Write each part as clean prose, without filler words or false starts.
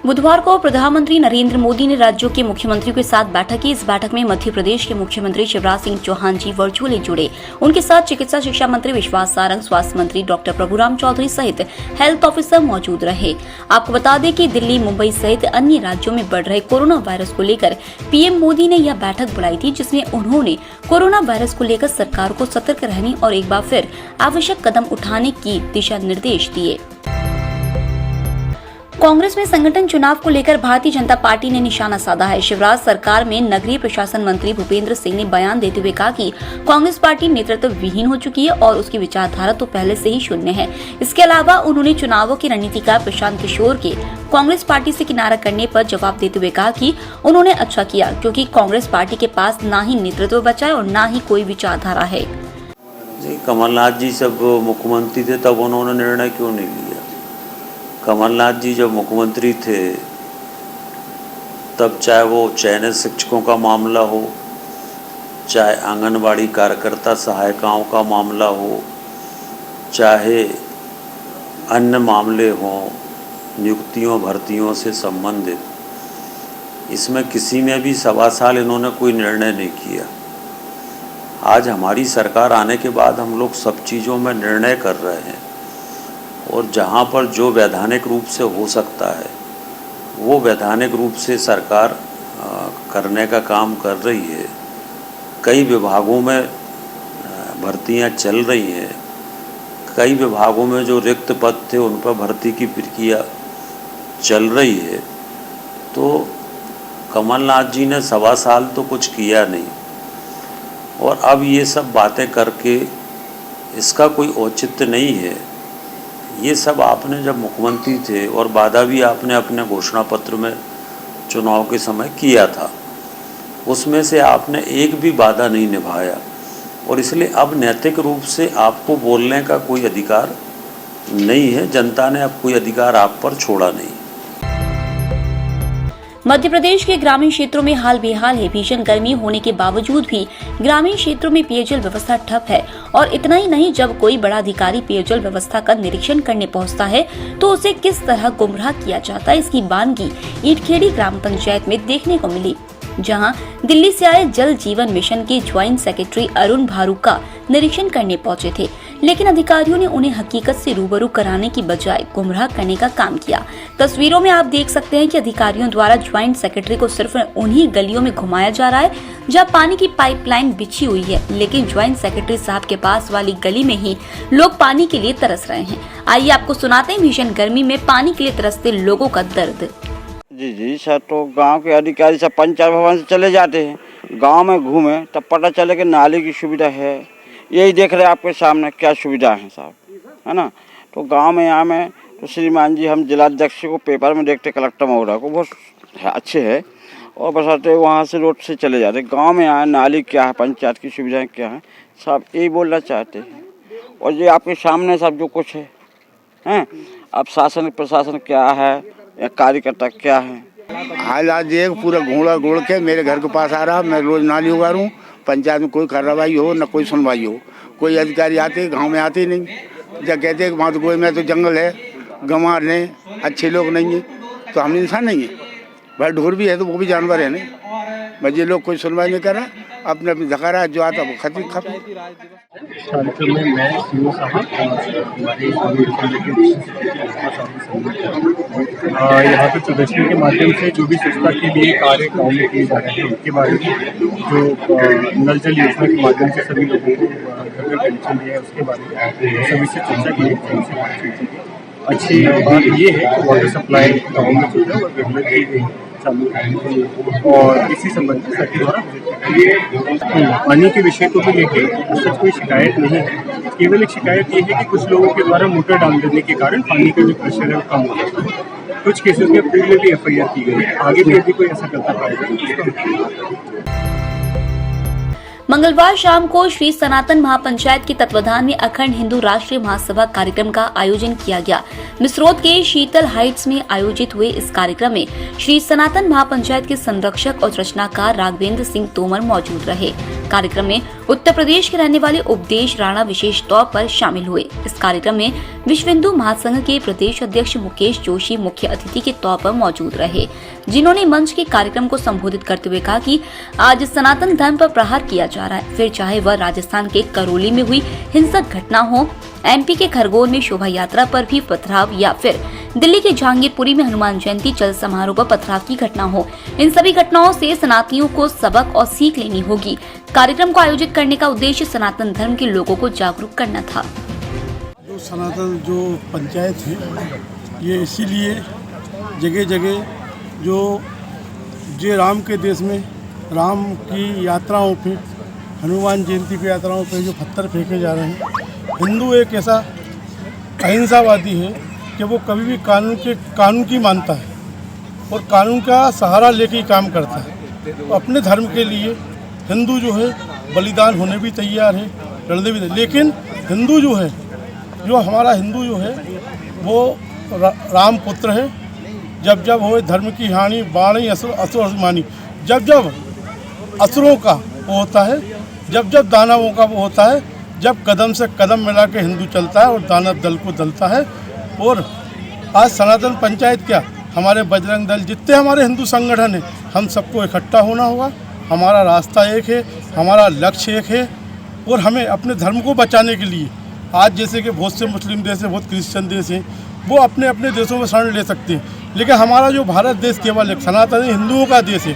बुधवार को प्रधानमंत्री नरेंद्र मोदी ने राज्यों के मुख्यमंत्रियों के साथ बैठक की। इस बैठक में मध्य प्रदेश के मुख्यमंत्री शिवराज सिंह चौहान जी वर्चुअली जुड़े। उनके साथ चिकित्सा शिक्षा मंत्री विश्वास सारंग, स्वास्थ्य मंत्री डॉक्टर प्रभुराम चौधरी सहित हेल्थ ऑफिसर मौजूद रहे। आपको बता दें कि दिल्ली, मुंबई सहित अन्य राज्यों में बढ़ रहे कोरोना वायरस को लेकर पीएम मोदी ने यह बैठक बुलाई थी, जिसमें उन्होंने कोरोना वायरस को लेकर सरकार को सतर्क रहने और एक बार फिर आवश्यक कदम उठाने की दिशा निर्देश दिए। कांग्रेस में संगठन चुनाव को लेकर भारतीय जनता पार्टी ने निशाना साधा है। शिवराज सरकार में नगरीय प्रशासन मंत्री भूपेंद्र सिंह ने बयान देते हुए कहा कि कांग्रेस पार्टी नेतृत्व विहीन हो चुकी है और उसकी विचारधारा तो पहले से ही शून्य है। इसके अलावा उन्होंने चुनावों के रणनीतिकार प्रशांत किशोर के कांग्रेस पार्टी से किनारा करने पर जवाब देते हुए कहा कि उन्होंने अच्छा किया, क्योंकि कांग्रेस पार्टी के पास न ही नेतृत्व बचा है और न ही कोई विचारधारा है। कमलनाथ जी जब मुख्यमंत्री थे तब उन्होंने निर्णय क्यों नहीं लिया? कमलनाथ जी जब मुख्यमंत्री थे तब चाहे वो चयनित शिक्षकों का मामला हो, चाहे आंगनबाड़ी कार्यकर्ता सहायिकाओं का मामला हो, चाहे अन्य मामले हों नियुक्तियों भर्तियों से संबंधित, इसमें किसी में भी 1.25 साल इन्होंने कोई निर्णय नहीं किया। आज हमारी सरकार आने के बाद हम लोग सब चीज़ों में निर्णय कर रहे हैं और जहाँ पर जो वैधानिक रूप से हो सकता है वो वैधानिक रूप से सरकार करने का काम कर रही है। कई विभागों में भर्तियां चल रही हैं, कई विभागों में जो रिक्त पद थे उन पर भर्ती की प्रक्रिया चल रही है। तो कमलनाथ जी ने 1.25 साल तो कुछ किया नहीं और अब ये सब बातें करके इसका कोई औचित्य नहीं है। ये सब आपने जब मुख्यमंत्री थे और वादा भी आपने अपने घोषणा पत्र में चुनाव के समय किया था, उसमें से आपने एक भी वादा नहीं निभाया और इसलिए अब नैतिक रूप से आपको बोलने का कोई अधिकार नहीं है। जनता ने अब कोई अधिकार आप पर छोड़ा नहीं। मध्य प्रदेश के ग्रामीण क्षेत्रों में हाल बेहाल है। भीषण गर्मी होने के बावजूद भी ग्रामीण क्षेत्रों में पेयजल व्यवस्था ठप है और इतना ही नहीं, जब कोई बड़ा अधिकारी पेयजल व्यवस्था का निरीक्षण करने पहुंचता है तो उसे किस तरह गुमराह किया जाता है, इसकी बानगी ईटखेड़ी ग्राम पंचायत में देखने को मिली, जहां दिल्ली से आए जल जीवन मिशन के ज्वाइंट सेक्रेटरी अरुण भारूका निरीक्षण करने पहुंचे थे, लेकिन अधिकारियों ने उन्हें हकीकत से रूबरू कराने की बजाय गुमराह करने का काम किया। तस्वीरों में आप देख सकते हैं कि अधिकारियों द्वारा ज्वाइंट सेक्रेटरी को सिर्फ उन्हीं गलियों में घुमाया जा रहा है जहां पानी की पाइपलाइन बिछी हुई है, लेकिन ज्वाइंट सेक्रेटरी साहब के पास वाली गली में ही लोग पानी के लिए तरस रहे हैं। आइए आपको सुनाते हैं भीषण गर्मी में पानी के लिए तरसते लोगों का दर्द। जी सर, तो गांव के अधिकारी सब पंचायत भवन से चले जाते हैं, गांव में घूमे तब पता चले कि नाली की सुविधा है। यही देख रहे हैं आपके सामने क्या सुविधा है साहब, है ना। तो गांव में यहाँ में तो श्रीमान जी हम जिलाध्यक्ष को पेपर में देखते, कलेक्टर महोदय को बहुत अच्छे है और बस आते वहाँ से रोड से चले जाते। गांव में यहाँ नाली क्या है, पंचायत की सुविधाएँ क्या हैं, सब यही बोलना चाहते हैं। और ये आपके सामने सब जो कुछ है हैं, अब शासन प्रशासन क्या है या कार्यकर्ता क्या है। हालात ये पूरा घोड़ा घोड़ के मेरे घर के पास आ रहा, मैं रोज नाली उगा रहा हूँ। पंचायत में कोई कार्रवाई हो न कोई सुनवाई हो, कोई अधिकारी आते गांव में आते नहीं। जब कहते हैं वहाँ तो कोई में तो जंगल है, गंवार ने अच्छे लोग नहीं है, तो हम इंसान नहीं है भाई, ढोर भी है तो वो भी जानवर है नहीं भाई। ये लोग कोई सुनवाई नहीं कर रहा, अपने अपने धका रहा, जो आता वो खती खप। कार्यक्रम में मैं सीओ साहब यहाँ पे प्रदर्शनी के माध्यम से जो भी स्वच्छता के लिए कार्य गाँव में किए जा रहे हैं उनके बारे में, जो नल जल योजना के माध्यम से सभी लोगों को घर घर कनेक्शन दिया है उसके बारे में सभी से चर्चा की। अच्छी बात ये है कि वाटर सप्लाई गाँव में जो है वो रेगुलर की गई चालू है और इसी संबंध में सभी द्वारा पानी के विषय को भी लेके सच कोई शिकायत नहीं है। केवल एक शिकायत ये है कि कुछ लोगों के द्वारा मोटर डाल देने के कारण पानी का जो प्रेशर है वो कम हो जाता है। कुछ केसेस में पहले भी FIR की गई है, आगे भी यदि कोई ऐसा करता पाएगा। मंगलवार शाम को श्री सनातन महापंचायत के तत्वाधान में अखंड हिंदू राष्ट्रीय महासभा कार्यक्रम का आयोजन किया गया। मिसरोद के शीतल हाइट्स में आयोजित हुए इस कार्यक्रम में श्री सनातन महापंचायत के संरक्षक और रचनाकार राघवेंद्र सिंह तोमर मौजूद रहे। कार्यक्रम में उत्तर प्रदेश के रहने वाले उपदेश राणा विशेष तौर पर शामिल हुए। इस कार्यक्रम में विश्व हिंदू महासंघ के प्रदेश अध्यक्ष मुकेश जोशी मुख्य अतिथि के तौर पर मौजूद रहे, जिन्होंने मंच के कार्यक्रम को संबोधित करते हुए कहा कि आज सनातन धर्म पर प्रहार किया जा रहा है, फिर चाहे वह राजस्थान के करौली में हुई हिंसक घटना हो, एमपी के खरगोन में शोभा यात्रा पर भी पथराव या फिर दिल्ली के जहांगीरपुरी में हनुमान जयंती चल समारोह पर पथराव की घटना हो। इन सभी घटनाओं से सनातनियों को सबक और सीख लेनी होगी। कार्यक्रम को आयोजित करने का उद्देश्य सनातन धर्म के लोगों को जागरूक करना था। जो सनातन जो पंचायत है, ये इसीलिए जगह जगह जो जय राम के देश में राम की यात्राओं पे, हनुमान जयंती की यात्राओं पे जो पत्थर फेंके जा रहे हैं। हिंदू एक ऐसा अहिंसावादी है कि वो कभी भी कानून की मानता है और कानून का सहारा लेके ही काम करता है। तो अपने धर्म के लिए हिंदू जो है बलिदान होने भी तैयार है, लड़ने भी तैयार। लेकिन हिंदू जो है, जो हमारा हिंदू जो है वो राम पुत्र है। जब जब हो धर्म की हानि बाणी असुर मानी, जब जब असुरों का वो होता है, जब जब दानवों का वो होता है, जब कदम से कदम मिला के हिंदू चलता है और दानव दल को दलता है। और आज सनातन पंचायत क्या, हमारे बजरंग दल जितने हमारे हिंदू संगठन हैं, हम सबको इकट्ठा होना होगा। हमारा रास्ता एक है, हमारा लक्ष्य एक है और हमें अपने धर्म को बचाने के लिए आज जैसे कि बहुत से मुस्लिम देश हैं, बहुत क्रिश्चियन देश हैं, वो अपने अपने देशों में शरण ले सकते हैं। लेकिन हमारा जो भारत देश केवल एक सनातन हिंदुओं का देश है।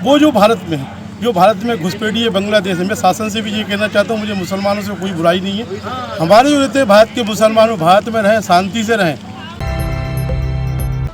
वो जो भारत में है, जो भारत में घुसपैठी बांग्लादेश है। मैं शासन से भी ये कहना चाहता हूँ, मुझे मुसलमानों से कोई बुराई नहीं है। हमारे जो रहते हैं भारत के मुसलमानों, भारत में रहें, शांति से रहें।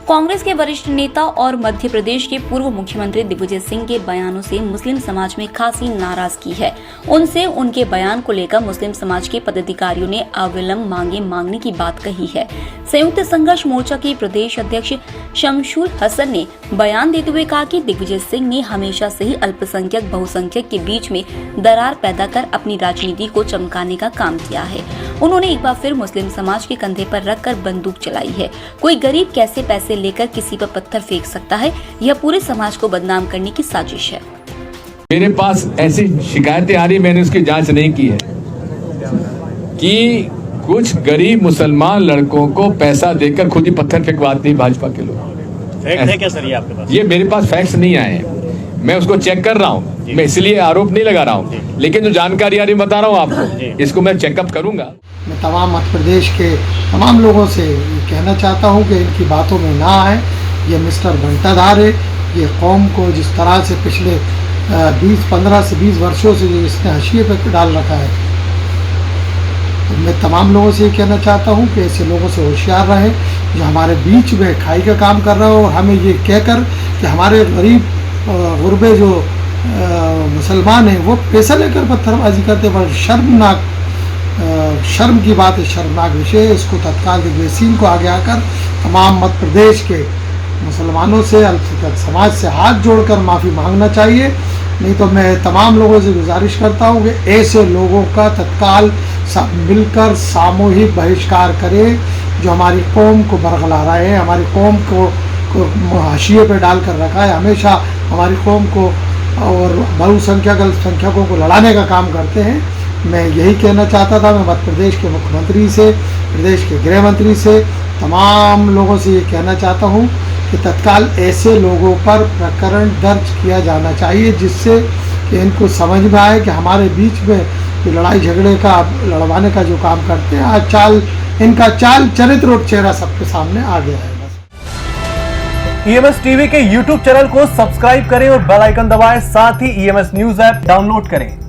कांग्रेस के वरिष्ठ नेता और मध्य प्रदेश के पूर्व मुख्यमंत्री दिग्विजय सिंह के बयानों से मुस्लिम समाज में खासी नाराजगी है। उनसे उनके बयान को लेकर मुस्लिम समाज के पदाधिकारियों ने अविलंब मांगने की बात कही है। संयुक्त संघर्ष मोर्चा के प्रदेश अध्यक्ष शमशुल हसन ने बयान देते हुए कहा कि दिग्विजय सिंह ने हमेशा से ही अल्पसंख्यक बहुसंख्यक के बीच में दरार पैदा कर अपनी राजनीति को चमकाने का काम किया है। उन्होंने एक बार फिर मुस्लिम समाज के कंधे पर रखकर बंदूक चलाई है। कोई गरीब कैसे पैसे लेकर किसी पर पत्थर फेंक सकता है, यह पूरे समाज को बदनाम करने की साजिश है। मेरे पास ऐसी शिकायतें आ रही, मैंने उसकी जांच नहीं की है कि कुछ गरीब मुसलमान लड़कों को पैसा देकर खुद ही पत्थर फेंकवाते हैं भाजपा के लोग। फैक्ट है क्या सर ये आपके पास? ये मेरे पास फैक्ट्स नहीं आए हैं, मैं उसको चेक कर रहा हूँ। मैं इसलिए आरोप नहीं लगा रहा हूँ, लेकिन जो जानकारी आ रही बता रहा हूँ आपको, इसको मैं चेकअप करूंगा। मैं तमाम मध्य प्रदेश के तमाम लोगों से ये कहना चाहता हूँ कि इनकी बातों में ना आए। ये मिस्टर घंटाधार है, ये कौम को जिस तरह से पिछले 15 से 20 वर्षों से जो इसने हाशिए पर डाल रखा है, तो मैं तमाम लोगों से ये कहना चाहता हूँ कि ऐसे लोगों से होशियार रहे जो हमारे बीच में खाई का काम कर रहा हो और हमें ये कहकर कि हमारे गरीब गुरबे जो मुसलमान हैं वो पैसा लेकर पत्थरबाजी करते, पर शर्मनाक शर्म की बात है, शर्मनाक विषय है। इसको तत्काल दिग्विजय सिंह को आगे आकर तमाम मध्य प्रदेश के मुसलमानों से, अल्पसंख्यक समाज से हाथ जोड़कर माफ़ी मांगना चाहिए। नहीं तो मैं तमाम लोगों से गुजारिश करता हूँ कि ऐसे लोगों का तत्काल मिलकर सामूहिक बहिष्कार करें जो हमारी कौम को बरगला रहे हैं, हमारी कौम को हाशिए पर डाल कर रखा है, हमेशा हमारी कौम को और बहुसंख्यक अल्पसंख्यकों को लड़ाने का काम करते हैं। मैं यही कहना चाहता था। मैं मध्य प्रदेश के मुख्यमंत्री से, प्रदेश के गृह मंत्री से, तमाम लोगों से ये कहना चाहता हूँ कि तत्काल ऐसे लोगों पर प्रकरण दर्ज किया जाना चाहिए जिससे कि इनको समझ में आए कि हमारे बीच में जो लड़ाई झगड़े का लड़वाने का जो काम करते हैं, आज इनका चाल चरित्र और चेहरा सबके सामने आ गया है। ईएमएस टीवी के YouTube चैनल को सब्सक्राइब करें और बेल आइकन दबाएं। साथ ही ईएमएस न्यूज ऐप डाउनलोड करें।